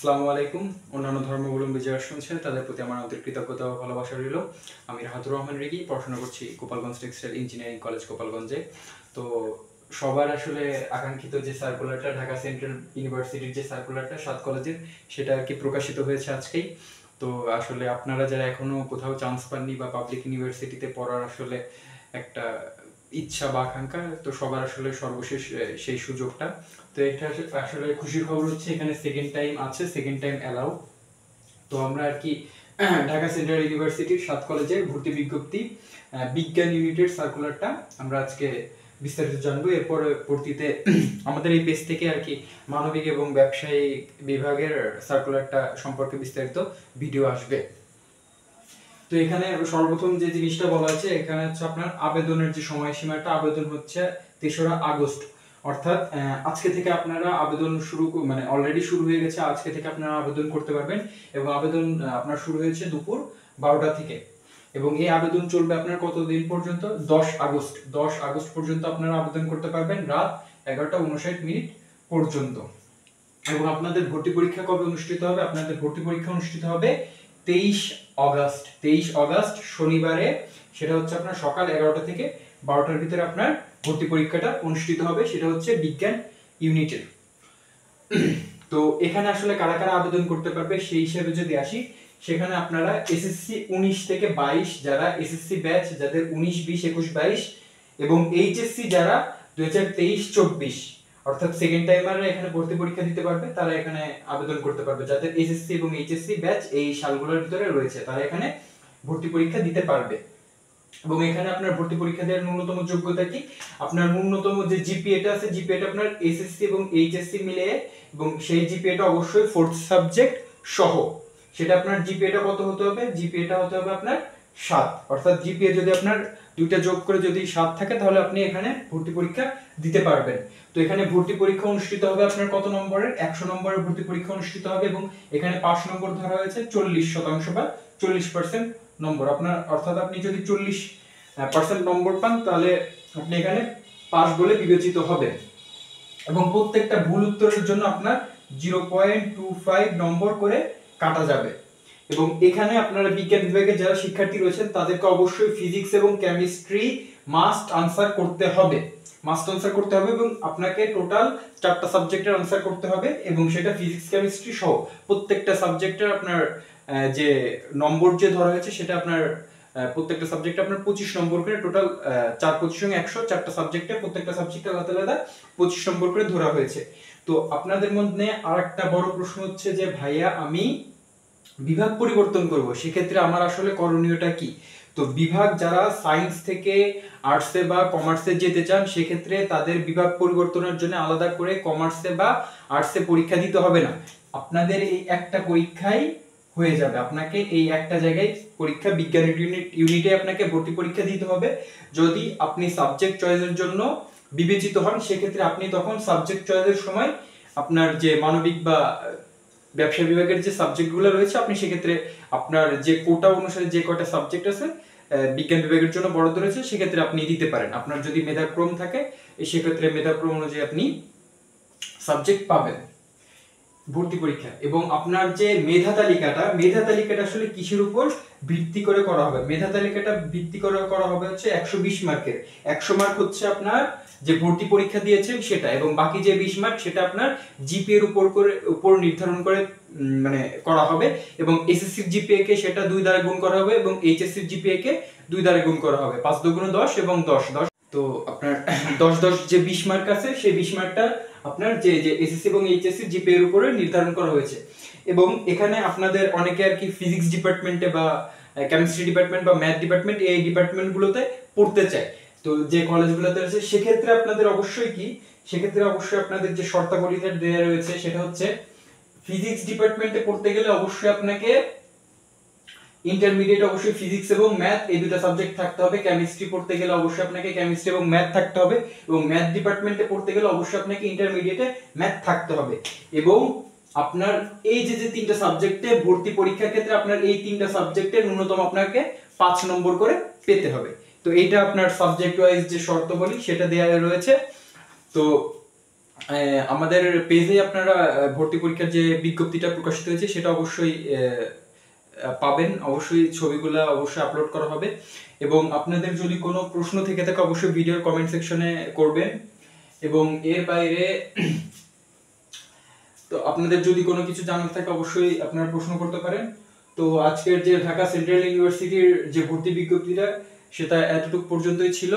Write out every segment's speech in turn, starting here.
আসসালামু আলাইকুম। অন্যান্য ধর্মাবলম্বী যারা শুনছেন তাদের প্রতি আমার আন্তরিক কৃতজ্ঞতা ও ভালোবাসা রইল। আমি রাহাতুর রহমান রিগি, পড়াশোনা করছি গোপালগঞ্জ টেক্সটাইল ইঞ্জিনিয়ারিং কলেজ গোপালগঞ্জে। তো সবার আসলে আকাঙ্ক্ষিত যে সার্কুলারটা, ঢাকা সেন্ট্রাল ইউনিভার্সিটির যে সার্কুলারটা 7 কলেজের, সেটা আর কি প্রকাশিত হয়েছে আজকেই। তো আসলে আপনারা যারা এখনো কোথাও চান্স পাননি বা পাবলিক ইউনিভার্সিটিতে পড়ার আসলে একটা ইচ্ছা বা আকাঙ্ক্ষা, তো সবার আসলে সর্বশেষ সেই সুযোগটা। তো এটা আসলে খুশির খবর হচ্ছে এখানে সেকেন্ড টাইম আছে, সেকেন্ড টাইম অ্যালাউ। তো আমরা আর কি ঢাকা সেন্ট্রাল ইউনিভার্সিটির 7 কলেজের ভর্তি বিজ্ঞপ্তি বিজ্ঞান ইউনিটের সার্কুলারটা আমরা আজকে বিস্তারিত জানবো। এরপর পরবর্তীতে আমাদের এই পেজ থেকে আর কি মানবিক এবং ব্যবসায়ী বিভাগের সার্কুলারটা সম্পর্কে বিস্তারিত ভিডিও আসবে। তো এখানে সর্বপ্রথম যে জিনিসটা বলা আছে, এখানে হচ্ছে আপনার আবেদনের যে সময়সীমাটা, আবেদন হচ্ছে 3রা আগস্ট। অর্থাৎ আজকে থেকে আপনারা আবেদন শুরু, মানে অলরেডি শুরু হয়ে গেছে, আজকে থেকে আপনারা আবেদন করতে পারবেন। এবং আবেদন আপনার শুরু হয়েছে দুপুর 12টা থেকে, এবং এই আবেদন চলবে আপনার কতদিন পর্যন্ত? 10 আগস্ট পর্যন্ত আপনারা আবেদন করতে পারবেন, রাত 11:59 পর্যন্ত। এবং আপনাদের ভর্তি পরীক্ষা কবে অনুষ্ঠিত হবে? আপনাদের ভর্তি পরীক্ষা অনুষ্ঠিত হবে 23 আগস্ট শনিবারে। সেটা হচ্ছে আপনার সকাল 11টা থেকে 12টার ভিতরে আপনার ভর্তি পরীক্ষাটা অনুষ্ঠিত হবে। সেটা হচ্ছে বিজ্ঞান ইউনিটের। তো এখানে আসলে কারা কারা আবেদন করতে পারবে সেই হিসেবে যদি আসি, সেখানে আপনারা এসএসসি 19 থেকে 22 যারা এসএসসি ব্যাচ, যাদের 19, 20, 21, 22, এবং এইচএসসি যারা 2023-24 অর্থাৎ সেকেন্ড টাইমাররা এখানে ভর্তি পরীক্ষা দিতে পারবে, তারা এখানে আবেদন করতে পারবে। যাদের এসএসসি এবং এইচএসসি ব্যাচ এই সালগুলোর ভিতরে রয়েছে, তারা এখানে ভর্তি পরীক্ষা দিতে পারবে। এবং এখানে আপনার ভর্তি পরীক্ষা দেওয়ার ন্যূনতম যোগ্যতা কি? আপনার ন্যূনতম যে জিপিএটা আছে, জিপিএটা আপনার এসএসসি এবং এইচএসসি মিলে, এবং সেই জিপিএটা অবশ্যই 4th সাবজেক্ট সহ। সেটা আপনার জিপিএটা কত হতে হবে? জিপিএটা হতে হবে আপনার 7। অর্থাৎ জিপিএ যদি আপনার দুইটা যোগ করে যদি 7 থাকে, তাহলে আপনি এখানে ভর্তি পরীক্ষা দিতে পারবেন। তো এখানে ভর্তি পরীক্ষা অনুষ্ঠিত হবে আপনার কত নম্বরের? 100 নম্বরের ভর্তি পরীক্ষা অনুষ্ঠিত হবে। এবং এখানে পাস নম্বর ধরা হয়েছে 40% বা 40% নম্বর আপনার। অর্থাৎ আপনি যদি 40% নম্বর পান, তাহলে আপনি এখানে পাস বলে বিবেচিত হবে। এবং প্রত্যেকটা ভুল উত্তরের জন্য আপনার 0.25 নম্বর করে কাটা যাবে। এবং এখানে আপনারা বিজ্ঞান বিভাগের যারা শিক্ষার্থী রয়েছেন, তাদেরকে অবশ্যই ফিজিক্স এবং কেমিস্ট্রি মাস্ট আনসার করতে হবে, এবং আপনাকে টোটাল 4টা সাবজেক্টের আনসার করতে হবে। এবং সেটা ফিজিক্স কেমিস্ট্রি সহ প্রত্যেকটা সাবজেক্টের আপনার যে নম্বর যে ধরা হয়েছে, সেটা আপনার প্রত্যেকটা সাবজেক্টে আপনার 25 নম্বর করে, টোটাল 4×25=100, 4টা সাবজেক্টে প্রত্যেকটা সাবজেক্টে আলাদা আলাদা 25 নম্বর করে ধরা হয়েছে। তো আপনাদের মধ্যে আরেকটা বড় প্রশ্ন হচ্ছে যে, ভাইয়া আমি বিভাগ পরিবর্তন করব, সেক্ষেত্রে আমার আসলে করণীয়টা কি? তো বিভাগ যারা সায়েন্স থেকে আর্টসে বা কমার্সে যেতে চান, সেক্ষেত্রে তাদের বিভাগ পরিবর্তনের জন্য আলাদা করে কমার্সে বা আর্টসে পরীক্ষা দিতে হবে না। আপনাদের এই একটা পরীক্ষাই হয়ে যাবে। আপনাকে এই একটা জায়গায় পরীক্ষা, বিজ্ঞান ইউনিটে আপনাকে ভর্তি পরীক্ষা দিতে হবে। যদি আপনি সাবজেক্ট চয়েসের জন্য বিবেচিত হন, সেক্ষেত্রে আপনি তখন সাবজেক্ট চয়েসের সময় আপনার যে মানবিক বা ব্যবসা বিভাগের যে সাবজেক্টগুলো রয়েছে, আপনি সেক্ষেত্রে আপনার যে কোটা অনুসারে যে কয়টা সাবজেক্ট আছে বিজ্ঞান বিভাগের জন্য বরাদ্দ রয়েছে, সেক্ষেত্রে আপনি দিতে পারেন। আপনার যদি মেধাক্রম থাকে, সেক্ষেত্রে মেধাক্রম অনুযায়ী আপনি সাবজেক্ট পাবেন ভর্তি পরীক্ষা। এবং আপনার যে মেধা তালিকাটা আসলে কিসের উপর ভিত্তি করে করা হবে? মেধা তালিকাটা ভিত্তি করে করা হবে হচ্ছে 120 মার্কের। 100 মার্ক হচ্ছে আপনার যে ভর্তি পরীক্ষা দিয়েছেন সেটা, এবং বাকি যে 20 মার্ক সেটা আপনার জিপিএ এর উপর নির্ধারণ করে মানে করা হবে। এবং এসএসসি এর জিপিএ কে সেটা 2 দ্বারা গুণ করা হবে, এবং এইচএসসি এর জিপিএ কে 2 দ্বারা গুণ করা হবে। 5 × 2 = 10 এবং 10 10। তো আপনার 10 যে 20 মার্ক আছে, সেই 20 মার্কটা আপনার যে এসএসসি এবং এইচএসসি জিপিএ এর উপরে নির্ধারণ করা হয়েছে। এবং এখানে আপনাদের অনেকে আর কি ফিজিক্স ডিপার্টমেন্টে বা কেমিস্ট্রি ডিপার্টমেন্ট বা ম্যাথ ডিপার্টমেন্ট, এই ডিপার্টমেন্টগুলোতে পড়তে চায়, তো যে কলেজগুলোতে আছে, সেক্ষেত্রে আপনাদের অবশ্যই আপনাদের যে শর্তাবলীটা দেওয়া রয়েছে, সেটা হচ্ছে ফিজিক্স ডিপার্টমেন্টে পড়তে গেলে অবশ্যই আপনাকে ইন্টারমিডিয়েট অবশ্যই ফিজিক্স এবং ম্যাথ এই দুটো সাবজেক্ট থাকতে হবে। কেমিস্ট্রি পড়তে গেলে অবশ্যই আপনাকে কেমিস্ট্রি এবং ম্যাথ থাকতে হবে। এবং ম্যাথ ডিপার্টমেন্টে পড়তে গেলে অবশ্যই আপনাকে ইন্টারমিডিয়েটে ম্যাথ থাকতে হবে। এবং আপনার এই যে 3টা সাবজেক্টে ভর্তি পরীক্ষার ক্ষেত্রে আপনার এই 3টা সাবজেক্টে ন্যূনতম আপনাকে 5 নম্বর করে পেতে হবে। তো এইটা আপনার সাবজেক্ট ওয়াইজ যে শর্তাবলী সেটা দেয়া রয়েছে। তো আমাদের পেজে আপনারা ভর্তি পরীক্ষার যে বিজ্ঞপ্তিটা প্রকাশিত হয়েছে সেটা অবশ্যই পাবেন। অবশ্যই ছবিগুলো অবশ্যই আপলোড করা হবে, এবং আপনাদের যদি কোনো প্রশ্ন থেকে থাকে অবশ্যই ভিডিওর কমেন্ট সেকশনে করবেন। এবং এর বাইরে তো আপনাদের যদি কোনো কিছু জানার থাকে অবশ্যই আপনারা প্রশ্ন করতে পারেন। তো আজকের যে ঢাকা সেন্ট্রাল ইউনিভার্সিটির যে ভর্তি বিজ্ঞপ্তিটা সেটা এতটুকু পর্যন্তই ছিল।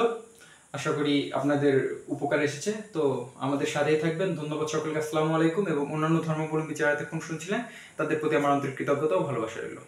আশা করি আপনাদের উপকার এসেছে। তো আমাদের সাথেই থাকবেন। ধন্যবাদ সকলকে। আসসালামু আলাইকুম। এবং অন্যান্য ধর্মাবলম্বী যারা এতক্ষণ শুনছিলেন তাদের প্রতি আমার আন্তরিক কৃতজ্ঞতা ও ভালোবাসা রইল।